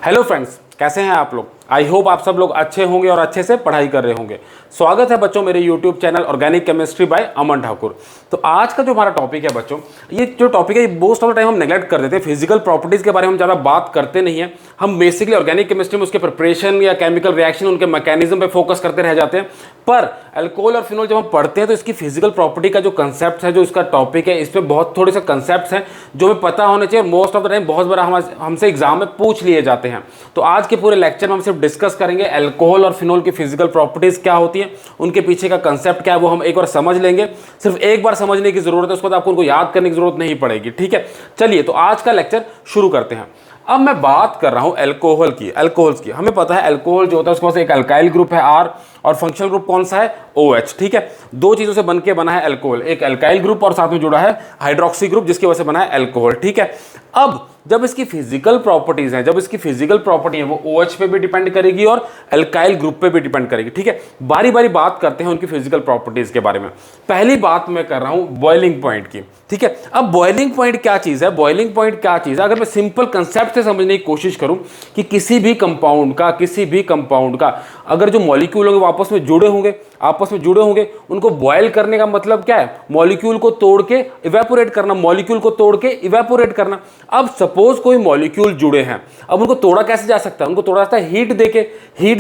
Hello friends, कैसे हैं आप लोग। आई होप आप सब लोग अच्छे होंगे और अच्छे से पढ़ाई कर रहे होंगे। स्वागत है बच्चों मेरे YouTube channel organic chemistry by Aman Thakur. तो आज का जो हमारा टॉपिक है बच्चों, ये जो टॉपिक है मोस्ट ऑफ द टाइम हम नेग्लेक्ट कर देते हैं। फिजिकल प्रॉपर्टीज के बारे में हम ज़्यादा बात करते नहीं है। हम बेसिकली ऑर्गेनिक केमिस्ट्री में उसके प्रिपरेशन या केमिकल रिएक्शन, उनके मैकेनिज्म पे फोकस करते रह जाते हैं। पर अल्कोहल और फिनोल जब हम पढ़ते हैं तो इसकी फिजिकल प्रॉपर्टी का जो कंसेप्ट है, जो इसका टॉपिक है, इस पर बहुत थोड़े से कंसेप्ट हैं जो हमें पता होने चाहिए। मोस्ट ऑफ द टाइम बहुत बार हमसे एग्जाम में पूछ लिए जाते हैं। तो आज के पूरे लेक्चर में हम सिर्फ डिस्कस करेंगे अल्कोहल और फिनोल की फिजिकल प्रॉपर्टीज क्या होती है, उनके पीछे का कंसेप्ट क्या है, वो हम एक बार समझ लेंगे। सिर्फ एक बार समझने की जरूरत है, उसके बाद आपको उनको याद करने की जरूरत नहीं पड़ेगी। ठीक है, चलिए तो आज का लेक्चर शुरू करते हैं। अब मैं बात कर रहा हूं अल्कोहल की। अल्कोहल्स की हमें पता है अल्कोहल जो होता है उसके पास एक अल्काइल ग्रुप है R और फंक्शनल ग्रुप कौन सा है OH। ठीक है, दो चीजों से बनके बना है अल्कोहल, एक अल्काइल ग्रुप और साथ में जुड़ा है हाइड्रोक्सी ग्रुप, जिसकी वजह से बना है अल्कोहल। ठीक है, अब जब इसकी फिजिकल प्रॉपर्टीज हैं, जब इसकी फिजिकल प्रॉपर्टी है वो OH पे भी डिपेंड करेगी और अल्काइल ग्रुप पे भी डिपेंड करेगी। ठीक है, बारी बारी बात करते हैं उनकी फिजिकल प्रॉपर्टीज के बारे में। पहली बात मैं कर रहा हूं बॉइलिंग पॉइंट की। ठीक है, अब बॉइलिंग पॉइंट क्या चीज है, बॉइलिंग पॉइंट क्या चीज है, अगर मैं सिंपल कंसेप्ट से समझने की कोशिश करूं कि किसी भी कंपाउंड का अगर जो मॉलिक्यूल होंगे वो आपस में जुड़े होंगे, उनको बॉयल करने का मतलब क्या है, मॉलिक्यूल को तोड़ के इवेपोरेट करना। अब सपोज कोई मॉलिक्यूल जुड़े हैं, अब उनको तोड़ा कैसे जा सकता है, उनको तोड़ा जाता है हीट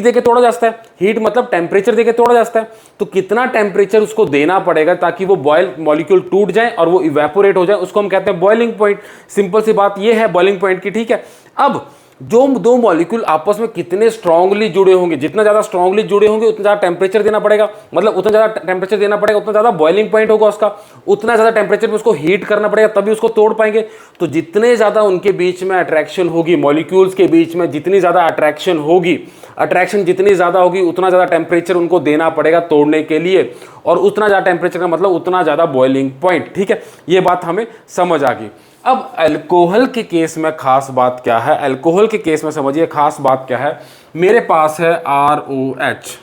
देके तोड़ा जा सकता है। हीट मतलब टेम्परेचर देके तोड़ा जा सकता है। तो कितना टेम्परेचर उसको देना पड़ेगा ताकि वो बॉयल मॉलिक्यूल टूट जाए और वो इवेपोरेट हो जाए, उसको हम कहते हैं बॉइलिंग पॉइंट। सिंपल सी बात ये है बॉइलिंग पॉइंट की। ठीक है, अब जो दो मॉलिक्यूल आपस में कितने स्ट्रांगली जुड़े होंगे, जितना ज्यादा स्ट्रांगली जुड़े होंगे उतना ज्यादा टेम्परेचर देना पड़ेगा, मतलब उतना ज्यादा टेम्परेचर देना पड़ेगा, उतना ज्यादा बॉइलिंग पॉइंट होगा उसका, उतना ज्यादा टेम्परेचर पे उसको हीट करना पड़ेगा तभी उसको तोड़ पाएंगे। तो जितने ज्यादा उनके बीच में अट्रैक्शन होगी, मॉलिक्यूल्स के बीच में जितनी ज्यादा अट्रैक्शन जितनी ज्यादा होगी, उतना ज्यादा टेम्परेचर उनको देना पड़ेगा तोड़ने के लिए, और उतना ज्यादा टेम्परेचर का मतलब उतना ज्यादा बॉइलिंग पॉइंट। ठीक है, ये बात हमें समझ आ गई। अब अल्कोहल के केस में खास बात क्या है, अल्कोहल के केस में समझिए खास बात क्या है। मेरे पास है ROH,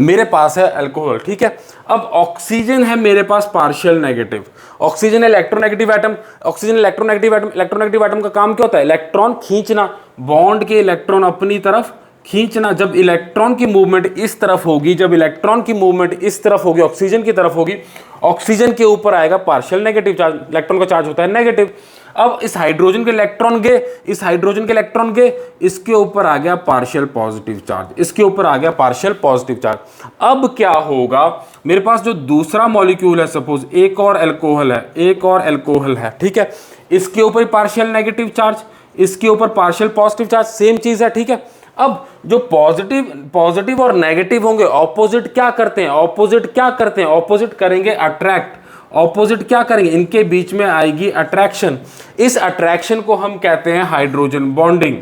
मेरे पास है अल्कोहल। ठीक है, अब ऑक्सीजन है मेरे पास partial negative, oxygen electronegative atom, electronegative atom का काम क्या होता है, इलेक्ट्रॉन खींचना, बॉन्ड के इलेक्ट्रॉन अपनी तरफ खींचना। जब इलेक्ट्रॉन की मूवमेंट इस तरफ होगी, ऑक्सीजन की तरफ होगी, ऑक्सीजन के ऊपर आएगा पार्शियल नेगेटिव चार्ज, इलेक्ट्रॉन का चार्ज होता है नेगेटिव। अब इस हाइड्रोजन के इलेक्ट्रॉन गए, इसके ऊपर आ गया पार्शियल पॉजिटिव चार्ज, अब क्या होगा, मेरे पास जो दूसरा मॉलिक्यूल है, सपोज एक और अल्कोहल है। ठीक है, इसके ऊपर पार्शियल नेगेटिव चार्ज, इसके ऊपर पार्शियल पॉजिटिव चार्ज, सेम चीज है। ठीक है, अब जो पॉजिटिव और नेगेटिव होंगे ऑपोजिट क्या करते हैं, ऑपोजिट करेंगे अट्रैक्ट। ऑपोजिट क्या करेंगे, इनके बीच में आएगी अट्रैक्शन। इस अट्रैक्शन को हम कहते हैं हाइड्रोजन बॉन्डिंग।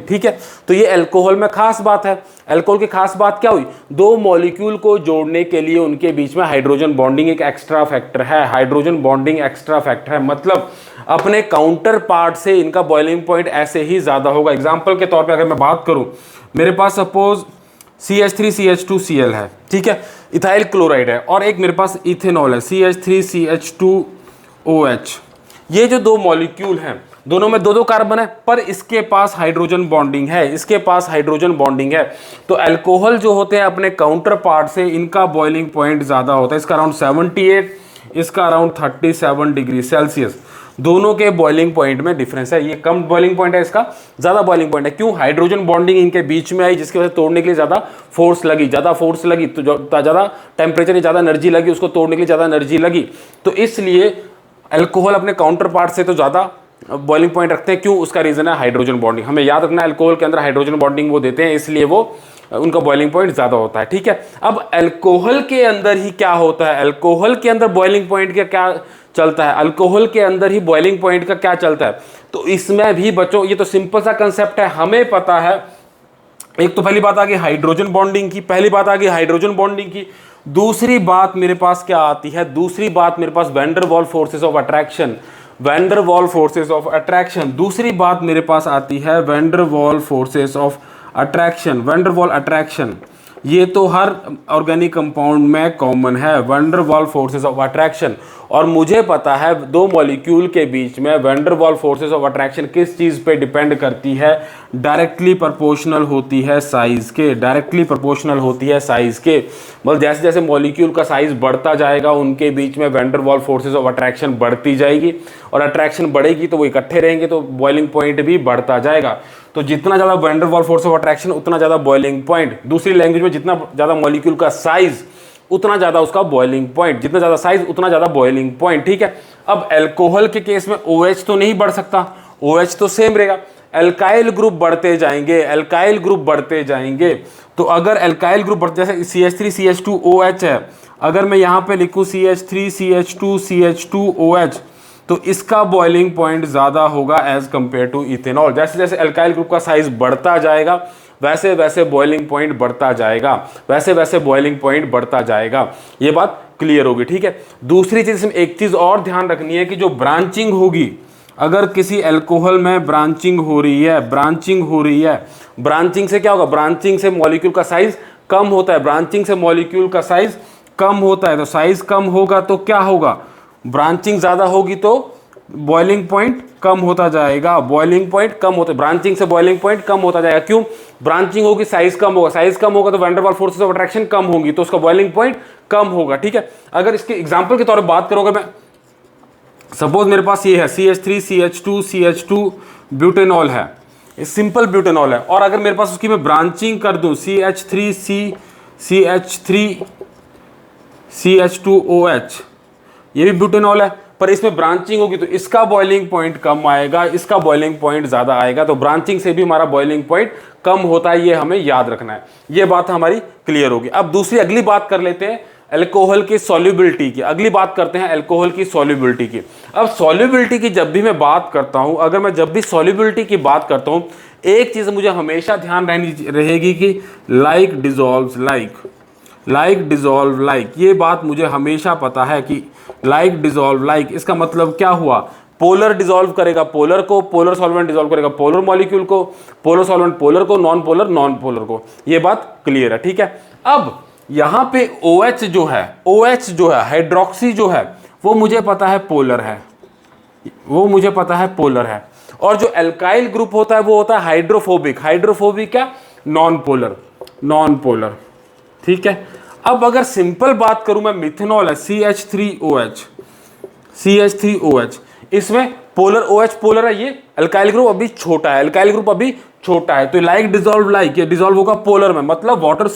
ठीक है, तो ये अल्कोहल में खास बात है। अल्कोहल की खास बात क्या हुई, दो मॉलिक्यूल को जोड़ने के लिए उनके बीच में हाइड्रोजन बॉन्डिंग एक एक्स्ट्रा फैक्टर है, मतलब अपने काउंटर पार्ट से इनका बॉइलिंग पॉइंट ऐसे ही ज्यादा होगा। एग्जांपल के तौर पे अगर मैं बात करूं, मेरे पास सपोज CH3CH2Cl है। ठीक है, इथाइल क्लोराइड है, और एक मेरे पास इथेनॉल है CH3CH2OH। ये जो दो मॉलिक्यूल हैं, दोनों में दो कार्बन है, पर इसके पास हाइड्रोजन बॉन्डिंग है। तो अल्कोहल जो होते हैं अपने काउंटर पार्ट से इनका बॉइलिंग पॉइंट ज्यादा होता है, इसका अराउंड 78, इसका अराउंड 37 डिग्री सेल्सियस। दोनों के बॉइलिंग पॉइंट में डिफरेंस है, ये कम बॉइलिंग पॉइंट है, इसका ज्यादा बॉइलिंग पॉइंट है। क्यों, हाइड्रोजन बॉन्डिंग इनके बीच में आई, जिसकी वजह से तोड़ने के लिए ज्यादा फोर्स लगी, तो ज्यादा टेम्परेचर, ज्यादा एनर्जी लगी, उसको तोड़ने के लिए ज्यादा एनर्जी लगी। तो इसलिए अल्कोहल अपने काउंटर पार्ट से तो ज्यादा बॉइलिंग पॉइंट रखते हैं। क्यों, उसका रीजन है हाइड्रोजन बॉन्डिंग। हमें याद रखना है अल्कोहल के अंदर हाइड्रोजन बॉन्डिंग वो देते हैं, इसलिए वो उनका बॉइलिंग पॉइंट ज्यादा होता है। ठीक है, अब अल्कोहल के अंदर ही क्या होता है, अल्कोहल के अंदर बॉइलिंग पॉइंट का क्या चलता है, तो इसमें भी बच्चों ये तो सिंपल सा कंसेप्ट है, हमें पता है। एक तो पहली बात आ गई हाइड्रोजन बॉन्डिंग की, दूसरी बात मेरे पास क्या आती है, वैन डर वाल फोर्सेस ऑफ अट्रैक्शन, दूसरी बात मेरे पास आती है वैन डर वाल अट्रैक्शन। ये तो हर ऑर्गेनिक कंपाउंड में कॉमन है, वैन डर वाल फोर्सेस ऑफ अट्रैक्शन। और मुझे पता है दो मॉलिक्यूल के बीच में वैन डर वाल फोर्सेस ऑफ अट्रैक्शन किस चीज़ पे डिपेंड करती है, डायरेक्टली प्रोपोर्शनल होती है साइज के, डायरेक्टली प्रोपोर्शनल होती है साइज के। मतलब जैसे जैसे मॉलिक्यूल का साइज बढ़ता जाएगा उनके बीच में वैन डर वाल फोर्सेस ऑफ अट्रैक्शन बढ़ती जाएगी, और अट्रैक्शन बढ़ेगी तो वो इकट्ठे रहेंगे तो बॉइलिंग पॉइंट भी बढ़ता जाएगा। तो जितना ज़्यादा वैन डर वाल फोर्स ऑफ अट्रैक्शन उतना ज़्यादा बॉइलिंग पॉइंट, दूसरी लैंग्वेज में जितना ज़्यादा मॉलिक्यूल का साइज उतना ज़्यादा उसका बॉइलिंग पॉइंट, जितना ज़्यादा साइज उतना ज़्यादा बॉइलिंग पॉइंट। ठीक है, अब एल्कोहल के केस में OH तो नहीं बढ़ सकता, OH तो सेम रहेगा, एल्काइल ग्रुप बढ़ते जाएंगे, एल्काइल ग्रुप बढ़ते जाएंगे। तो अगर एल्काइल ग्रुप बढ़ते, जैसे CH3CH2OH है, अगर मैं यहाँ पे लिखूँ CH3CH2CH2OH तो इसका बॉइलिंग पॉइंट ज़्यादा होगा एज कंपेयर टू इथेनॉल। जैसे जैसे एल्काइल ग्रुप का साइज बढ़ता जाएगा वैसे वैसे बॉइलिंग पॉइंट बढ़ता जाएगा, वैसे वैसे बॉइलिंग पॉइंट बढ़ता जाएगा। ये बात क्लियर होगी। ठीक है, दूसरी चीज़ इसमें एक चीज़ और ध्यान रखनी है कि जो ब्रांचिंग होगी, अगर किसी एल्कोहल में ब्रांचिंग हो रही है, ब्रांचिंग से क्या होगा, ब्रांचिंग से मॉलिक्यूल का साइज कम होता है, ब्रांचिंग से मॉलिक्यूल का साइज कम होता है। तो साइज कम होगा तो क्या होगा, ब्रांचिंग ज़्यादा होगी तो बॉइलिंग पॉइंट कम होता जाएगा, बॉइलिंग पॉइंट कम होता है, ब्रांचिंग से बॉइलिंग पॉइंट कम होता जाएगा। क्यों, ब्रांचिंग होगी साइज कम होगा, साइज कम होगा तो वैन डर वाल फोर्सेस ऑफ अट्रैक्शन कम होंगी तो उसका बॉइलिंग पॉइंट कम होगा। ठीक है, अगर इसके एग्जांपल के तौर पर बात करोगे, मैं सपोज मेरे पास ये है CH3CH2CH2 ब्यूटेनॉल है, सिंपल ब्यूटेनॉल है, और अगर मेरे पास उसकी मैं ब्रांचिंग कर दूं CH3CH2OH, ये भी ब्यूटेनॉल है, पर इसमें ब्रांचिंग होगी तो इसका बॉइलिंग पॉइंट कम आएगा, इसका बॉइलिंग पॉइंट ज़्यादा आएगा। तो ब्रांचिंग से भी हमारा बॉइलिंग पॉइंट कम होता है, ये हमें याद रखना है। ये बात हमारी क्लियर होगी। अब दूसरी अगली बात कर लेते हैं अल्कोहल की सॉल्युबिलिटी की, अगली बात करते हैं अल्कोहल की सॉल्युबिलिटी की। अब सॉल्युबिलिटी की जब भी मैं बात करता हूं, अगर मैं जब भी सॉल्युबिलिटी की बात करता हूं, एक चीज़ मुझे हमेशा ध्यान रहेगी कि लाइक डिजॉल्व्स लाइक, ये बात मुझे हमेशा पता है कि लाइक डिजॉल्व लाइक, इसका मतलब क्या हुआ, पोलर डिजॉल्व करेगा पोलर को, पोलर सॉल्वेंट डिजॉल्व करेगा पोलर मॉलिक्यूल को, पोलर सॉल्वेंट पोलर को, नॉन पोलर को। ये बात क्लियर है। ठीक है, अब यहां पे OH जो है हाइड्रोक्सी जो है वो मुझे पता है पोलर है, और जो एल्काइल ग्रुप होता है वो होता है हाइड्रोफोबिक क्या, नॉन पोलर। ठीक है, अब अगर सिंपल बात करूं मैं, मिथेनॉल है CH3OH, इसमें पोलर OH पोलर है, ये अल्काइल ग्रुप अभी छोटा है, तो लाइक डिजॉल्व लाइक, ये डिजॉल्व होगा पोलर में, मतलब वाटर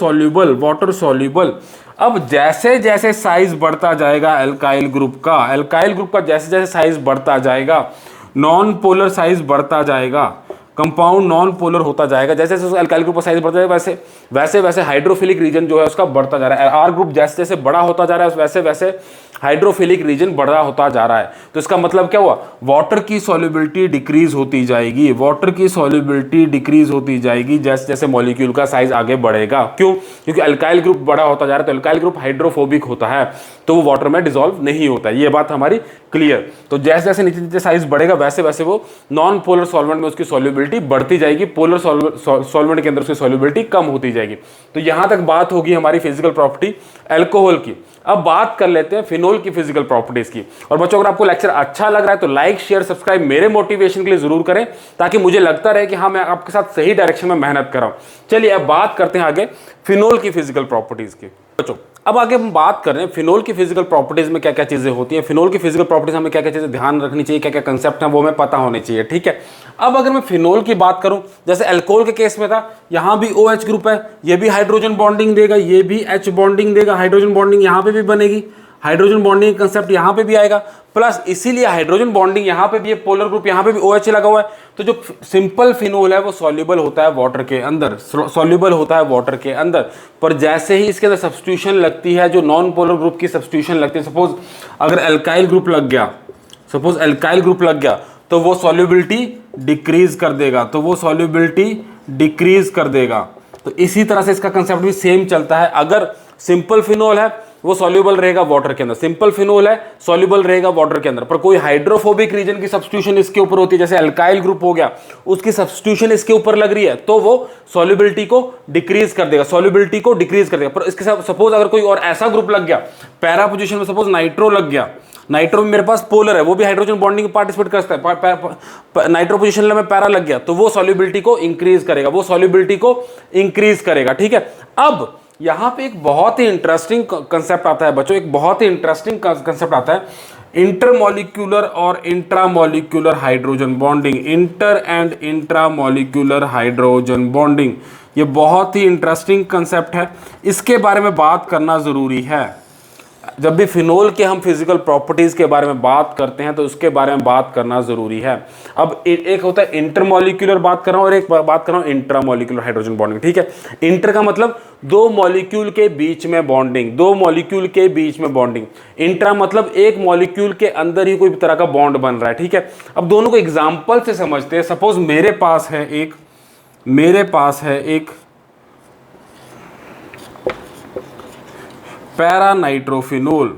सॉल्युबल। अब जैसे जैसे साइज बढ़ता जाएगा अल्काइल ग्रुप का जैसे जैसे साइज बढ़ता जाएगा, नॉन पोलर साइज बढ़ता जाएगा, कंपाउंड नॉन पोलर होता जाएगा, जैसे जैसे अल्काइल ग्रुप का साइज बढ़ता जाएगा वैसे वैसे हाइड्रोफिलिक रीजन जो है उसका बढ़ता जा रहा है। R ग्रुप जैसे जैसे बड़ा होता जा रहा है वैसे वैसे हाइड्रोफिलिक रीजन बड़ा होता जा रहा है। तो इसका मतलब क्या हुआ, वाटर की सॉल्युबिलिटी डिक्रीज होती जाएगी, जैसे जैसे मॉलिक्यूल का साइज आगे बढ़ेगा। क्यों, क्योंकि अल्काइल ग्रुप बड़ा होता जा रहा है, तो अल्काइल ग्रुप हाइड्रोफोबिक होता है तो वो वाटर में डिसॉल्व नहीं होता है। ये बात हमारी क्लियर। तो जैसे जैसे नीचे नीचे साइज बढ़ेगा वैसे वैसे वो नॉन पोलर सॉल्वेंट में उसकी सॉल्युबिलिटी बढ़ती जाएगी, पोलर सॉल्वेंट के अंदर उसकी सॉल्युबिलिटी कम होती जाएगी। तो यहां तक बात होगी हमारी फिजिकल प्रॉपर्टी अल्कोहल की। अब बात कर लेते हैं फिनोल की फिजिकल प्रॉपर्टीज की। और बच्चों, अगर आपको लेक्चर अच्छा लग रहा है तो लाइक शेयर सब्सक्राइब मेरे मोटिवेशन के लिए जरूर करें, ताकि मुझे लगता रहे कि हाँ मैं आपके साथ सही डायरेक्शन में मेहनत कर रहा हूं। चलिए अब बात करते हैं आगे फिनोल की फिजिकल प्रॉपर्टीज की। बच्चों, अब आगे हम बात कर रहे हैं फिनोल की फिजिकल प्रॉपर्टीज में क्या क्या चीजें होती हैं, फिनोल की फिजिकल प्रॉपर्टीज हमें क्या क्या चीजें ध्यान रखनी चाहिए, क्या क्या कंसेप्ट है वो हमें पता होने चाहिए। ठीक है, अब अगर मैं फिनोल की बात करूं, जैसे अल्कोहल के केस में था, यहां भी OH ग्रुप है, ये भी हाइड्रोजन बॉन्डिंग देगा, ये भी H बॉन्डिंग देगा, हाइड्रोजन बॉन्डिंग यहां पे भी बनेगी, हाइड्रोजन बॉन्डिंग कंसेप्ट यहां पे भी आएगा, प्लस इसीलिए हाइड्रोजन बॉन्डिंग यहां पे भी है, पोलर ग्रुप यहां पे भी OH लगा हुआ है। तो जो सिंपल फिनोल है वो सॉल्युबल होता है वाटर के अंदर, पर जैसे ही इसके अंदर सब्स्टिट्यूशन लगती है, जो नॉन पोलर ग्रुप की सब्स्टिट्यूशन लगती है, सपोज अगर अल्काइल ग्रुप लग गया तो वो सॉल्युबिलिटी डिक्रीज कर देगा, तो इसी तरह से इसका कंसेप्ट भी सेम चलता है। अगर सिंपल फिनोल है वो सॉल्यूबल रहेगा वाटर के अंदर। सिंपल फिनोल है, सॉल्यूबल रहेगा वाटर के अंदर। पर कोई हाइड्रोफोबिक रीजन की सब्स्टिट्यूशन इसके ऊपर होती है, जैसे अल्काइल ग्रुप हो गया, उसकी सब्स्टिट्यूशन इसके ऊपर लग रही है, तो वो सॉल्युबिलिटी को डिक्रीज कर देगा, सॉल्युबिलिटी को डिक्रीज कर देगा। पर इसके साथ सपोज अगर कोई और ऐसा ग्रुप लग गया, पैरा पोजीशन में सपोज नाइट्रो लग गया, नाइट्रो में मेरे पास पोलर है, वो भी हाइड्रोजन बॉन्डिंग पार्टिसिपेट करता है, नाइट्रो पोजीशन में पैरा लग गया, तो वो सॉल्युबिलिटी को इंक्रीज करेगा, वो सॉल्युबिलिटी को इंक्रीज करेगा। ठीक है, अब यहां पे एक बहुत ही इंटरेस्टिंग कंसेप्ट आता है बच्चों, एक बहुत ही इंटरेस्टिंग कंसेप्ट आता है, इंटरमॉलिक्यूलर और intramolecular hydrogen bonding, inter and intramolecular hydrogen bonding. ये बहुत ही इंटरेस्टिंग कंसेप्ट है, इसके बारे में बात करना जरूरी है। जब भी फिनोल के हम फिजिकल प्रॉपर्टीज के बारे में बात करते हैं तो उसके बारे में बात करना जरूरी है। अब एक होता है इंटरमॉलिक्यूलर बात कर रहा हूं, और एक बात कर रहा हूं इंट्रामॉलिक्यूलर हाइड्रोजन बॉन्डिंग। ठीक है, इंटर का मतलब दो मॉलिक्यूल के बीच में बॉन्डिंग, दो मॉलिक्यूल के बीच में बॉन्डिंग। इंट्रा मतलब एक मॉलिक्यूल के अंदर ही कोई तरह का बॉन्ड बन रहा है। ठीक है, अब दोनों को एग्जाम्पल से समझते हैं। सपोज मेरे पास है एक पैरानाइट्रोफिनोल,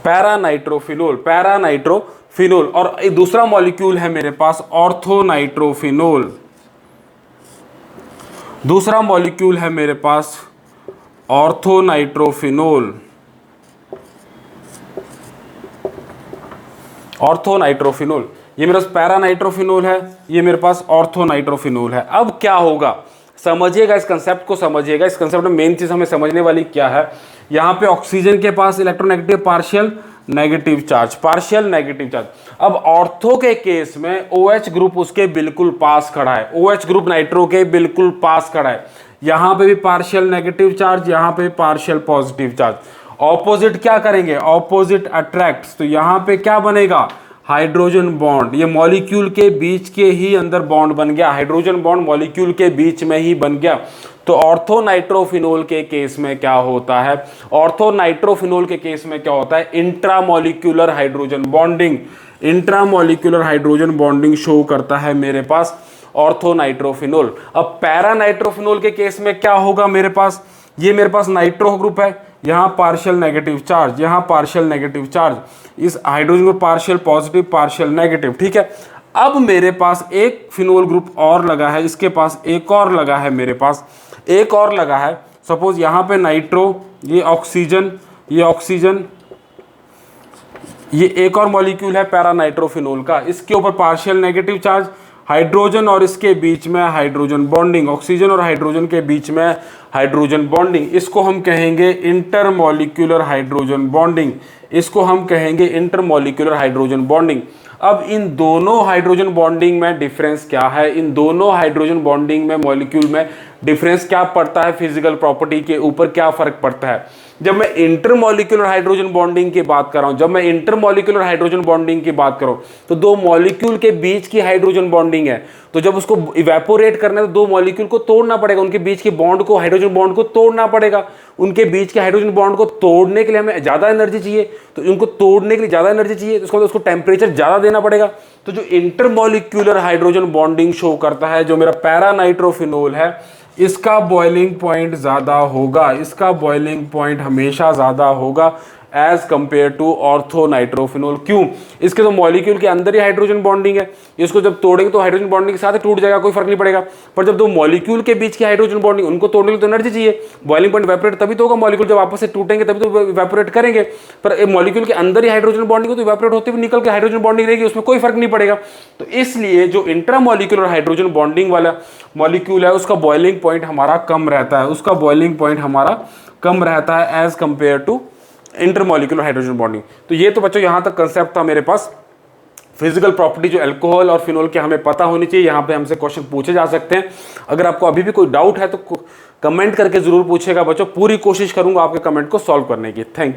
पैरानाइट्रोफिनोल, और एक दूसरा मॉलिक्यूल है मेरे पास ऑर्थोनाइट्रोफिनोल, दूसरा मॉलिक्यूल है मेरे पास ऑर्थोनाइट्रोफिनोल, ऑर्थोनाइट्रोफिनोल। ये मेरे पास पैरानाइट्रोफिनोल है, ये मेरे पास ऑर्थोनाइट्रोफिनोल है। अब क्या होगा, समझिएगा इस कंसेप्ट को, समझिएगा इस कंसेप्ट में मेन चीज हमें समझने वाली क्या है। यहां पे ऑक्सीजन के पास electronegative partial negative charge, partial negative charge. अब ऑर्थो के केस में OH ग्रुप उसके बिल्कुल पास खड़ा है, OH ग्रुप नाइट्रो के बिल्कुल पास खड़ा है। यहां पे भी पार्शियल नेगेटिव चार्ज, यहां पे पार्शियल पॉजिटिव चार्ज। ऑपोजिट क्या करेंगे, ऑपोजिट अट्रैक्ट्स, तो यहां पे क्या बनेगा, हाइड्रोजन बॉन्ड। ये मॉलिक्यूल के बीच के ही अंदर बॉन्ड बन गया, हाइड्रोजन बॉन्ड मॉलिक्यूल के बीच में ही बन गया। तो ऑर्थोनाइट्रोफिनोल के केस में क्या होता है, ऑर्थोनाइट्रोफिनोल के केस में क्या होता है, intramolecular hydrogen bonding, intramolecular hydrogen bonding show करता है मेरे पास ऑर्थोनाइट्रोफिनोल। अब पैरानाइट्रोफिनोल के केस में क्या होगा, मेरे पास ये मेरे पास नाइट्रो ग्रुप है, यहां पार्शियल नेगेटिव चार्ज, यहां पार्शियल नेगेटिव चार्ज, इस hydrogen group partial positive partial negative. ठीक है, अब मेरे पास एक फिनोल ग्रुप और लगा है, इसके पास एक और लगा है, मेरे पास एक और लगा है। सपोज यहां पे नाइट्रो, ये ऑक्सीजन, ये ऑक्सीजन, ये एक और मॉलिक्यूल है पैरानाइट्रोफिनोल का, इसके ऊपर पार्शियल नेगेटिव चार्ज, हाइड्रोजन और इसके बीच में हाइड्रोजन बॉन्डिंग, ऑक्सीजन और हाइड्रोजन के बीच में हाइड्रोजन बॉन्डिंग। इसको हम कहेंगे इंटरमॉलिक्यूलर हाइड्रोजन बॉन्डिंग, इसको हम कहेंगे इंटरमॉलिक्यूलर हाइड्रोजन बॉन्डिंग। अब इन दोनों हाइड्रोजन बॉन्डिंग में डिफरेंस क्या है, इन दोनों हाइड्रोजन बॉन्डिंग में मॉलिक्यूल में डिफरेंस क्या पड़ता है, फिजिकल प्रॉपर्टी के ऊपर क्या फर्क पड़ता है। जब मैं इंटरमॉलिक्यूलर हाइड्रोजन बॉन्डिंग की बात कर रहा हूं, जब मैं इंटरमॉलिक्यूलर हाइड्रोजन बॉन्डिंग की बात करूं, तो दो मॉलिक्यूल के बीच की हाइड्रोजन बॉन्डिंग है। तो जब उसको इवेपोरेट करना है तो दो मॉलिक्यूल को तोड़ना पड़ेगा, उनके बीच के बॉन्ड को, हाइड्रोजन बॉन्ड को तोड़ना पड़ेगा। उनके बीच के हाइड्रोजन बॉन्ड को तोड़ने के लिए हमें ज्यादा एनर्जी चाहिए, तो उनको तोड़ने के लिए ज्यादा एनर्जी चाहिए, तो उसको टेम्परेचर ज्यादा देना पड़ेगा। तो जो इंटरमॉलिक्यूलर हाइड्रोजन बॉन्डिंग शो करता है, जो मेरा पैरानाइट्रोफिनोल है, इसका बॉइलिंग पॉइंट ज्यादा होगा, इसका बॉइलिंग पॉइंट हमेशा ज्यादा होगा एज कंपेयर टू ऑर्थोनाइट्रोफिनोल। क्यों? इसके तो मॉलिक्यूल के अंदर ही हाइड्रोजन बॉन्डिंग है, इसको जब तोड़ेंगे तो हाइड्रोजन बॉन्डिंग के साथ ही टूट जाएगा, कोई फर्क नहीं पड़ेगा। पर जब दो मॉलिक्यूल के बीच की हाइड्रोजन बॉन्डिंग, उनको तोड़ने के लिए तो एनर्जी चाहिए, बॉइलिंग पॉइंट इवेपोरेट तभी तो होगा, मॉलिक्यूल जब आपस से टूटेंगे तभी तो इवेपोरेट करेंगे। पर मॉलिक्यूल के अंदर ही हाइड्रोजन बॉन्डिंग, तो इवेपोरेट होते हुए निकल के हाइड्रोजन बॉन्डिंग रहेगी, उसमें कोई फर्क नहीं पड़ेगा। तो इसलिए जो इंट्रामॉलिक्यूलर हाइड्रोजन बॉन्डिंग वाला मॉलिक्यूल है, उसका बॉइलिंग पॉइंट हमारा कम रहता है, उसका बॉइलिंग पॉइंट हमारा कम रहता है as compare to intermolecular hydrogen bonding. तो ये तो बच्चों यहां तक कंसेप्ट था मेरे पास। फिजिकल प्रॉपर्टी जो अल्कोहल और फिनोल के हमें पता होनी चाहिए, यहां पे हमसे क्वेश्चन पूछे जा सकते हैं। अगर आपको अभी भी कोई डाउट है तो कमेंट करके जरूर पूछेगा बच्चों, पूरी कोशिश करूंगा आपके कमेंट को सॉल्व करने की। Thank you.